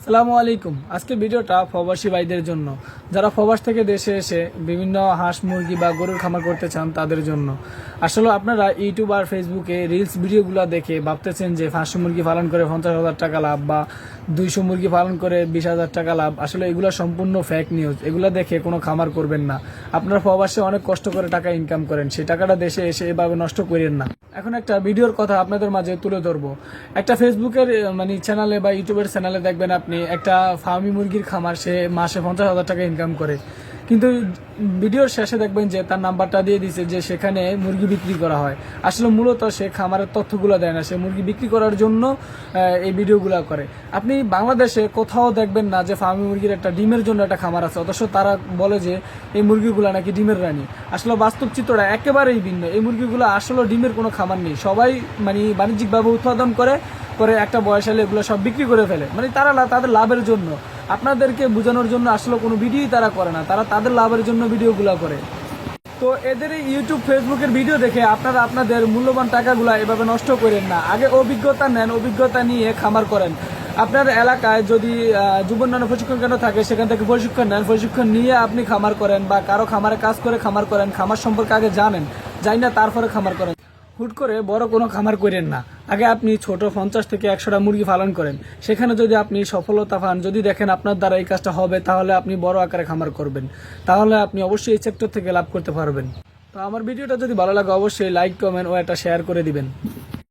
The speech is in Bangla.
সালামু আলাইকুম। আজকের ভিডিওটা প্রবাসী ভাইদের জন্য, যারা প্রবাস থেকে দেশে এসে বিভিন্ন হাঁস মুরগি বা গরুর খামার করতে চান তাদের জন্য। আসলে আপনারা ইউটিউব আর ফেসবুকে রিলস ভিডিওগুলো দেখে ভাবতেছেন যে 500 মুরগি পালন করে 50,000 টাকা লাভ বা 200 মুরগি পালন করে 20,000 টাকা লাভ। আসলে এগুলো সম্পূর্ণ ফেক নিউজ। এগুলো দেখে কোনো খামার করবেন না। আপনারা প্রবাসে অনেক কষ্ট করে টাকা ইনকাম করেন, সেই টাকাটা দেশে এসে এভাবে নষ্ট করেন না। এখন একটা ভিডিওর কথা আপনাদের মাঝে তুলে ধরবো। একটা ফেসবুকের চ্যানেলে বা ইউটিউবের চ্যানেলে দেখবেন আপনি একটা ফার্মি মুরগির খামার, সে মাসে 50,000 টাকা ইনকাম করে, কিন্তু ভিডিওর শেষে দেখবেন যে তার নাম্বারটা দিয়ে দিচ্ছে যে সেখানে মুরগি বিক্রি করা হয়। আসলে মূলত সে খামারের তথ্যগুলো দেয় না, সে মুরগি বিক্রি করার জন্য এই ভিডিওগুলো করে। আপনি বাংলাদেশে কোথাও দেখবেন না যে ফার্মি মুরগির একটা ডিমের জন্য একটা খামার আছে, অথচ তারা বলে যে এই মুরগিগুলো নাকি ডিমের রানী। আসলে বাস্তব চিত্রটা একেবারেই ভিন্ন। এই মুরগিগুলো আসলে ডিমের কোনো খামার নেই, সবাই বাণিজ্যিকভাবে উৎপাদন করে একটা বয়স হলে এগুলো সব বিক্রি করে ফেলে, তারা তাদের লাভের জন্য। আপনাদেরকে বোঝানোর জন্য আসলে কোনো ভিডিওই তারা করে না, তারা তাদের লাভের জন্য ভিডিওগুলো করে। তো এদের এই ইউটিউব ফেসবুকের ভিডিও দেখে আপনারা আপনাদের মূল্যবান টাকাগুলো এভাবে নষ্ট করেন না। আগে অভিজ্ঞতা নেন, অভিজ্ঞতা নিয়ে খামার করেন। আপনার এলাকায় যদি যুব উন্নয়ন প্রশিক্ষণ কেন্দ্র থাকে সেখান থেকে প্রশিক্ষণ নেন, প্রশিক্ষণ নিয়ে আপনি খামার করেন বা কারো খামারে কাজ করে খামার করেন। খামার সম্পর্কে আগে জানেন, জানি না তারপরে খামার করেন। হুট করে বড় কোনো খামার করেন না। আগে আপনি ছোট 50 থেকে 100টা মুরগি পালন করেন, সেখানে যদি আপনি সফলতা পান, যদি দেখেন আপনার দ্বারা এই কাজটা হবে, তাহলে আপনি বড় আকারে খামার করবেন। তাহলে আপনি অবশ্যই এই সেক্টর থেকে লাভ করতে পারবেন। তো আমার ভিডিওটা যদি ভালো লাগে অবশ্যই লাইক, কমেন্ট ও একটা শেয়ার করে দিবেন।